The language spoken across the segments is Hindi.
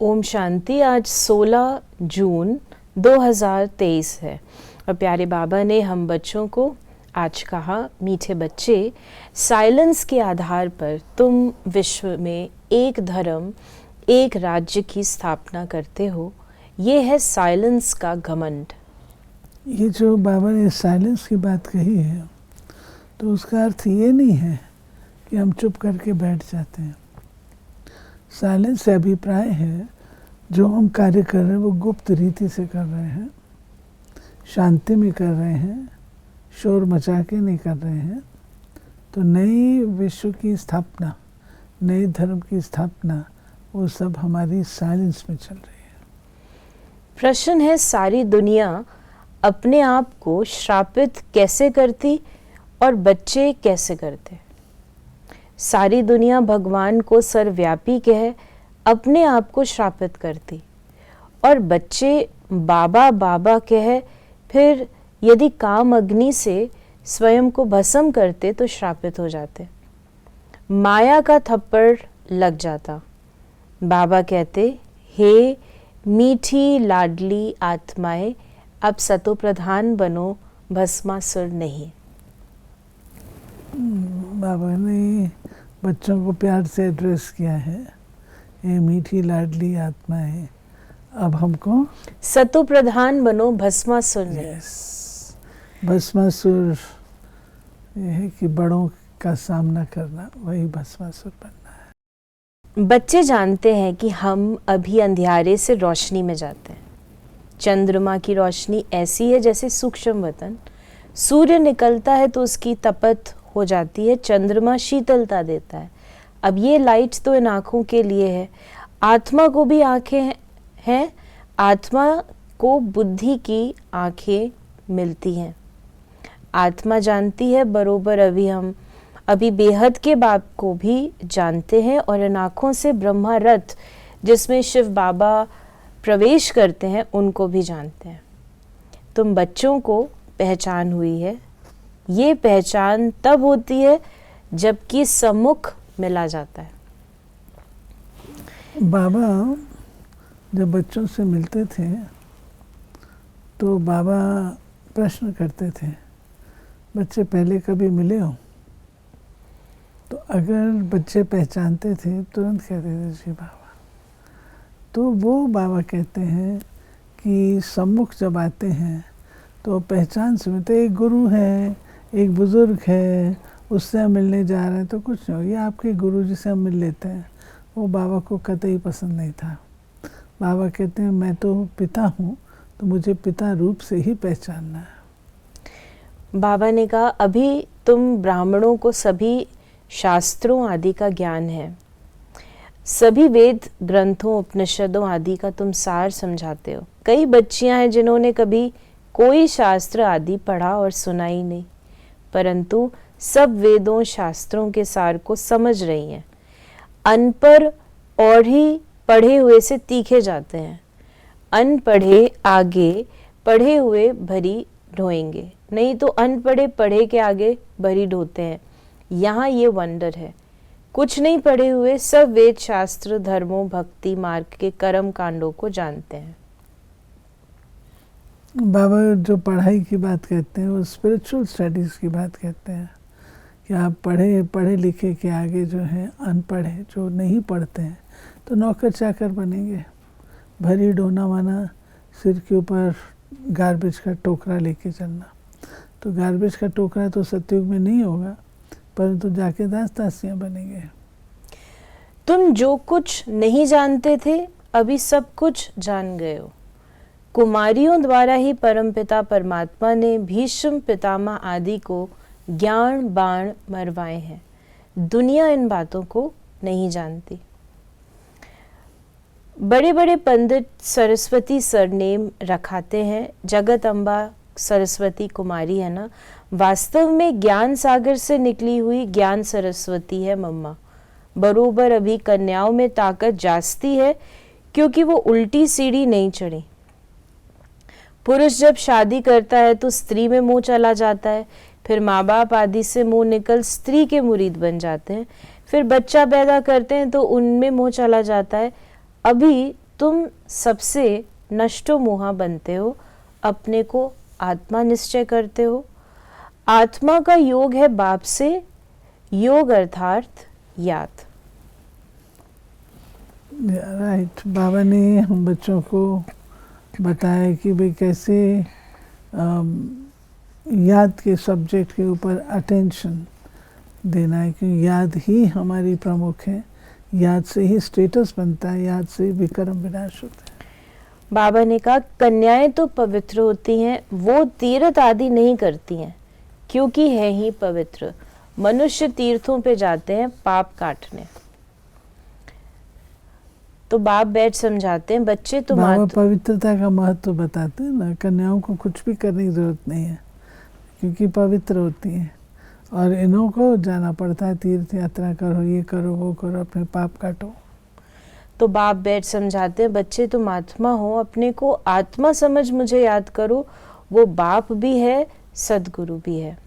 ओम शांति। आज 16 जून 2023 है और प्यारे बाबा ने हम बच्चों को आज कहा, मीठे बच्चे, साइलेंस के आधार पर तुम विश्व में एक धर्म एक राज्य की स्थापना करते हो। ये है साइलेंस का घमंड। ये जो बाबा ने साइलेंस की बात कही है तो उसका अर्थ ये नहीं है कि हम चुप करके बैठ जाते हैं। साइलेंस से अभिप्राय है जो हम कार्य कर रहे हैं वो गुप्त रीति से कर रहे हैं, शांति में कर रहे हैं, शोर मचा के नहीं कर रहे हैं। तो नई विश्व की स्थापना, नए धर्म की स्थापना, वो सब हमारी साइलेंस में चल रही है। प्रश्न है, सारी दुनिया अपने आप को श्रापित कैसे करती और बच्चे कैसे करते? सारी दुनिया भगवान को सर्वव्यापी कह अपने आप को श्रापित करती और बच्चे बाबा बाबा कह फिर यदि काम अग्नि से स्वयं को भस्म करते तो श्रापित हो जाते। माया का थप्पड़ लग जाता। बाबा कहते, हे मीठी लाडली आत्माएं, अब सतो प्रधान बनो, भस्मासुर नहीं। बाबा ने बच्चों को प्यार से एड्रेस किया है, ये मीठी लाडली आत्मा है, अब हमको सतो प्रधान बनो, भस्मासुर नहीं। भस्मासुर ये है कि बड़ों का सामना करना, वही भस्मासुर बनना है। बच्चे जानते हैं कि हम अभी अंधियारे से रोशनी में जाते हैं। चंद्रमा की रोशनी ऐसी है जैसे सूक्ष्म वतन। सूर्य निकलता है तो उसकी तपत हो जाती है, चंद्रमा शीतलता देता है। अब ये लाइट तो इन आँखों के लिए है, आत्मा को भी आँखें हैं, आत्मा को बुद्धि की आँखें मिलती हैं। आत्मा जानती है बरोबर हम अभी बेहद के बाप को भी जानते हैं और इन आँखों से ब्रह्मा रथ जिसमें शिव बाबा प्रवेश करते हैं उनको भी जानते हैं। तुम बच्चों को पहचान हुई है। ये पहचान तब होती है जबकि सम्मुख मिला जाता है। बाबा जब बच्चों से मिलते थे तो बाबा प्रश्न करते थे, बच्चे पहले कभी मिले हो? तो अगर बच्चे पहचानते थे तुरंत कहते थे जी बाबा। तो वो बाबा कहते हैं कि सम्मुख जब आते हैं तो पहचान से मिलते, एक गुरु है, एक बुज़ुर्ग है, उससे हम मिलने जा रहे हैं तो कुछ नहीं हो, ये आपके गुरु जी से हम मिल लेते हैं। वो बाबा को कतई पसंद नहीं था। बाबा कहते हैं मैं तो पिता हूँ, तो मुझे पिता रूप से ही पहचानना है। बाबा ने कहा, अभी तुम ब्राह्मणों को सभी शास्त्रों आदि का ज्ञान है, सभी वेद ग्रंथों उपनिषदों आदि का तुम सार समझाते हो। कई बच्चियां हैं जिन्होंने कभी कोई शास्त्र आदि पढ़ा और सुना ही नहीं, परंतु सब वेदों शास्त्रों के सार को समझ रही हैं। अनपढ़ और ही पढ़े हुए से तीखे जाते हैं। अनपढ़े आगे पढ़े हुए भरी ढोएंगे, नहीं तो अनपढ़े पढ़े के आगे भरी ढोते हैं। यहाँ ये वंडर है, कुछ नहीं पढ़े हुए सब वेद शास्त्र धर्मों भक्ति मार्ग के कर्म कांडों को जानते हैं। बाबा जो पढ़ाई की बात कहते हैं वो स्पिरिचुअल स्टडीज़ की बात कहते हैं कि आप पढ़े लिखे के आगे जो है अनपढ़ है, जो नहीं पढ़ते हैं तो नौकर चाकर बनेंगे। भरी डोना माना सिर के ऊपर गार्बेज का टोकरा लेके चलना। तो गार्बेज का टोकरा तो सतयुग में नहीं होगा, परंतु जाके दास दासियाँ बनेंगे। तुम जो कुछ नहीं जानते थे अभी सब कुछ जान गए हो। कुमारियों द्वारा ही परमपिता परमात्मा ने भीष्म पितामह आदि को ज्ञान बाण मरवाए हैं। दुनिया इन बातों को नहीं जानती। बड़े बड़े पंडित सरस्वती सरनेम रखाते हैं, जगत अम्बा सरस्वती कुमारी है ना, वास्तव में ज्ञान सागर से निकली हुई ज्ञान सरस्वती है मम्मा। बरोबर अभी कन्याओं में ताकत जास्ती है क्योंकि वो उल्टी सीढ़ी नहीं चढ़ी। पुरुष जब शादी करता है तो स्त्री में मोह चला जाता है, फिर माँ बाप आदि से मोह निकल स्त्री के मुरीद बन जाते हैं, फिर बच्चा पैदा करते हैं तो उनमें मोह चला जाता है। अभी तुम सबसे नष्टो मोहा बनते हो, अपने को आत्मा निश्चय करते हो। आत्मा का योग है बाप से, योग अर्थात याद। राइट, बाबा ने हम बच्चों को बताया कि भाई कैसे याद के सब्जेक्ट के ऊपर अटेंशन देना है, क्योंकि याद ही हमारी प्रमुख है। याद से ही स्टेटस बनता है, याद से ही विक्रम विनाश होता है। बाबा ने कहा कन्याएं तो पवित्र होती हैं, वो तीर्थ आदि नहीं करती हैं क्योंकि है ही पवित्र। मनुष्य तीर्थों पे जाते हैं पाप काटने। तो बाप बैठ समझाते हैं बच्चे तो बाबा पवित्रता का महत्व बताते हैं ना। कन्याओं को कुछ भी करने की जरूरत नहीं है क्योंकि पवित्र होती हैं, और इन्हों को जाना पड़ता है तीर्थ यात्रा करो, ये करो, वो करो, अपने पाप काटो। तो बाप बैठ समझाते हैं बच्चे तुम आत्मा हो, अपने को आत्मा समझ मुझे याद करो। वो बाप भी है, सदगुरु भी है।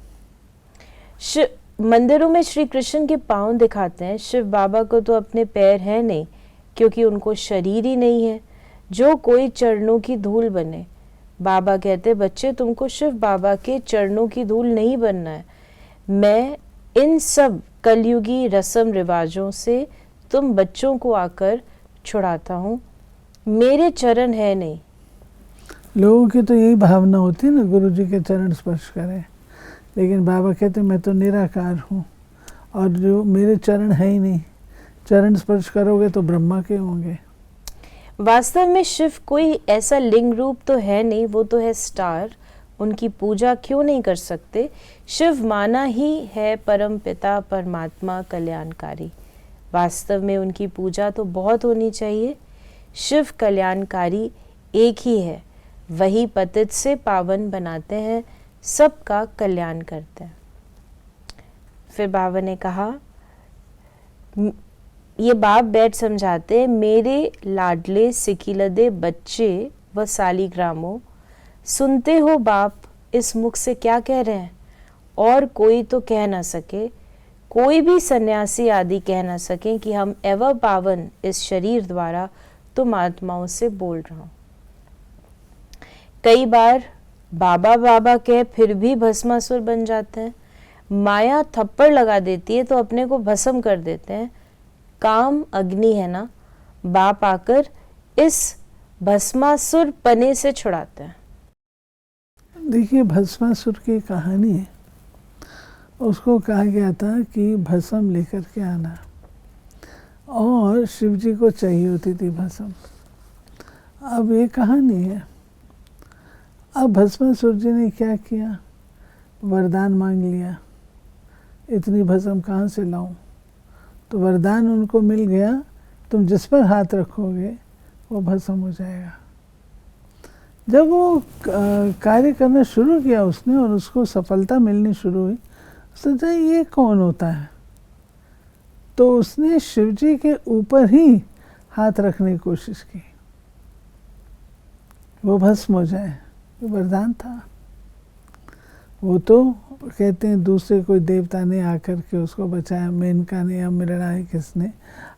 मंदिरों में श्री कृष्ण के पांव दिखाते हैं। शिव बाबा को तो अपने पैर हैं नहीं क्योंकि उनको शरीर ही नहीं है जो कोई चरणों की धूल बने। बाबा कहते बच्चे तुमको शिव बाबा के चरणों की धूल नहीं बनना है। मैं इन सब कलयुगी रस्म रिवाजों से तुम बच्चों को आकर छुड़ाता हूँ। मेरे चरण है नहीं। लोगों की तो यही भावना होती है ना, गुरु जी के चरण स्पर्श करें, लेकिन बाबा कहते मैं तो निराकार हूँ और जो मेरे चरण है ही नहीं। चरण स्पर्श करोगे तो ब्रह्मा के होंगे। वास्तव में शिव कोई ऐसा लिंग रूप तो है नहीं, वो तो है स्टार। उनकी पूजा क्यों नहीं कर सकते? शिव माना ही है परम पिता परमात्मा कल्याणकारी। वास्तव में उनकी पूजा तो बहुत होनी चाहिए। शिव कल्याणकारी एक ही है, वही पतित से पावन बनाते हैं, सबका कल्याण करते हैं। फिर बाबा ने कहा ये बाप बैठ समझाते मेरे लाडले सिकिलदे बच्चे व सालीग्रामों, सुनते हो बाप इस मुख से क्या कह रहे हैं? और कोई तो कह ना सके, कोई भी सन्यासी आदि कह ना सके कि हम एवं पावन इस शरीर द्वारा तुम आत्माओं से बोल रहा हूं। कई बार बाबा बाबा कह फिर भी भस्मासुर बन जाते हैं। माया थप्पड़ लगा देती है तो अपने को भस्म कर देते हैं। काम अग्नि है ना, बाप आकर इस भस्मासुर पने से छुड़ाते हैं। देखिए भस्मासुर की कहानी है, उसको कहा गया था कि भस्म लेकर के आना, और शिव जी को चाहिए होती थी भस्म। अब ये कहानी है। अब भस्मासुर जी ने क्या किया? वरदान मांग लिया, इतनी भस्म कहाँ से लाऊं? तो वरदान उनको मिल गया, तुम जिस पर हाथ रखोगे वो भस्म हो जाएगा। जब वो कार्य करना शुरू किया उसने और उसको सफलता मिलनी शुरू हुई, सोचा ये कौन होता है? तो उसने शिव जी के ऊपर ही हाथ रखने की कोशिश की, वो भस्म हो जाए। वरदान था। वो तो कहते हैं दूसरे कोई देवता ने आकर के उसको बचाया, मेनका ने या मृणाल किसने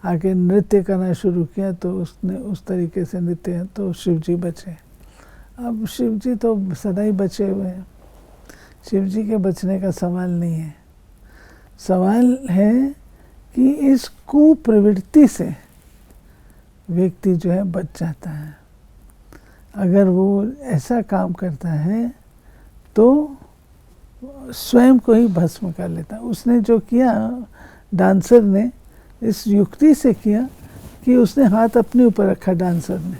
आके नृत्य करना शुरू किया तो उसने उस तरीके से नृत्य, तो शिव जी बचे। अब शिव जी तो सदा ही बचे हुए हैं, शिव जी के बचने का सवाल नहीं है। सवाल है कि इस कुप्रवृत्ति से व्यक्ति जो है बच जाता है। अगर वो ऐसा काम करता है तो स्वयं को ही भस्म कर लेता। उसने जो किया, डांसर ने इस युक्ति से किया कि उसने हाथ अपने ऊपर रखा। डांसर ने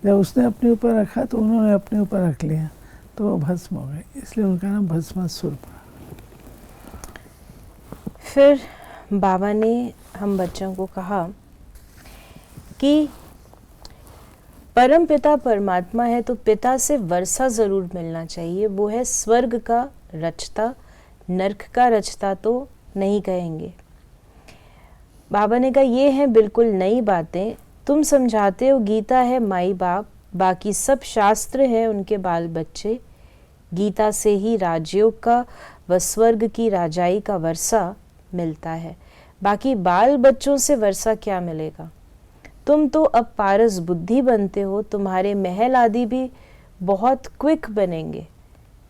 जब उसने अपने ऊपर रखा तो उन्होंने अपने ऊपर रख लिया, तो वो भस्म हो गए, इसलिए उनका नाम भस्मासुर पड़ा। फिर बाबा ने हम बच्चों को कहा कि परम पिता परमात्मा है तो पिता से वर्षा जरूर मिलना चाहिए। वो है स्वर्ग का रचता, नरक का रचता तो नहीं कहेंगे। बाबा ने कहा ये हैं बिल्कुल नई बातें। तुम समझाते हो गीता है माई बाप, बाकी सब शास्त्र हैं उनके बाल बच्चे। गीता से ही राजयोग का व स्वर्ग की राजाई का वर्षा मिलता है, बाकी बाल बच्चों से वर्षा क्या मिलेगा। तुम तो अब पारस बुद्धि बनते हो, तुम्हारे महल आदि भी बहुत क्विक बनेंगे।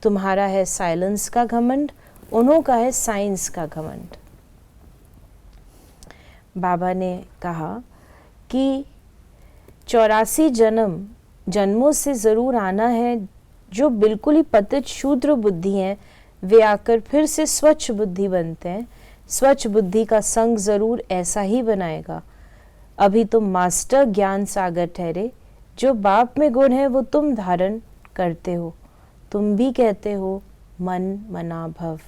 तुम्हारा है साइलेंस का घमंड, उन्हों का है साइंस का घमंड। बाबा ने कहा कि 84 जन्मों से ज़रूर आना है। जो बिल्कुल ही पतित शूद्र बुद्धि हैं वे आकर फिर से स्वच्छ बुद्धि बनते हैं। स्वच्छ बुद्धि का संग ज़रूर ऐसा ही बनाएगा। अभी तुम मास्टर ज्ञान सागर ठहरे, जो बाप में गुण है वो तुम धारण करते हो। तुम भी कहते हो मन मना भव,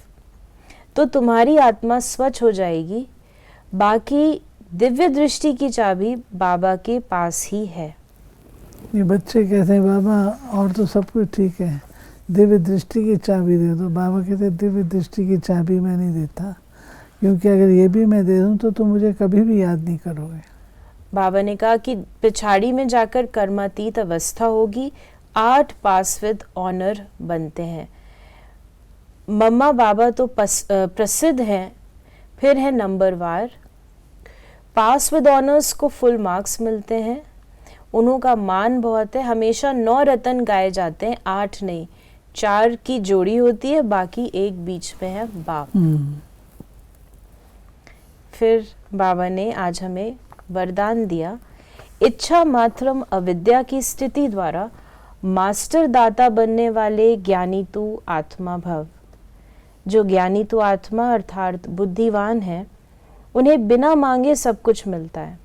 तो तुम्हारी आत्मा स्वच्छ हो जाएगी। बाकी दिव्य दृष्टि की चाबी बाबा के पास ही है। ये बच्चे कहते हैं बाबा और तो सब कुछ ठीक है, दिव्य दृष्टि की चाबी दे दो। बाबा कहते हैं दिव्य दृष्टि की चाबी मैं नहीं देता, क्योंकि अगर ये भी मैं दे दूं तो तुम मुझे कभी भी याद नहीं करोगे। बाबा ने कहा कि पिछाड़ी में जाकर कर्मातीत अवस्था होगी। 8 पास विद ऑनर बनते हैं। मम्मा बाबा तो प्रसिद्ध हैं, फिर है नंबरवार। पास विद ऑनर्स को फुल मार्क्स मिलते हैं। उन्हों का मान बहुत है। हमेशा 9 रतन गाए जाते हैं, 8 नहीं। 4 की जोड़ी होती है, बाकी एक बीच में है बाप। फिर बाबा ने आज हमें वरदान दिया, इच्छा मात्रम अविद्या की स्थिति द्वारा मास्टर दाता बनने वाले ज्ञानी तू आत्मा भव। जो ज्ञानी तू आत्मा अर्थात बुद्धिवान है, उन्हें बिना मांगे सब कुछ मिलता है।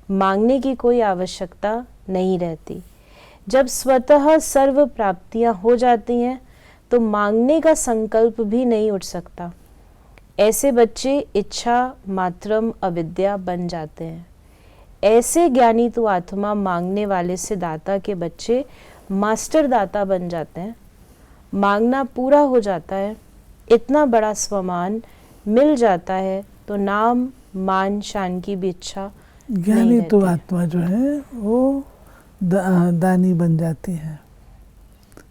मांगने की कोई आवश्यकता नहीं रहती। जब स्वतः सर्व प्राप्तियां हो जाती हैं तो मांगने का संकल्प भी नहीं उठ सकता। ऐसे बच्चे इच्छा मात्रम अविद्या बन जाते हैं। ऐसे ज्ञानी तो आत्मा मांगने वाले से दाता के बच्चे मास्टर दाता बन जाते हैं। मांगना पूरा हो जाता है, इतना बड़ा स्वमान मिल जाता है तो नाम मान शान की भी इच्छा ज्ञानी तो आत्मा जो है वो दानी बन जाती है,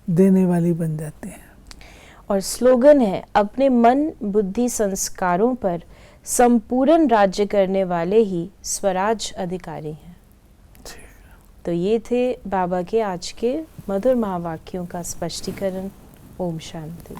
देने वाली बन जाती है। और स्लोगन है, अपने मन बुद्धि संस्कारों पर संपूर्ण राज्य करने वाले ही स्वराज अधिकारी हैं। तो ये थे बाबा के आज के मधुर महावाक्यों का स्पष्टीकरण। ओम शांति।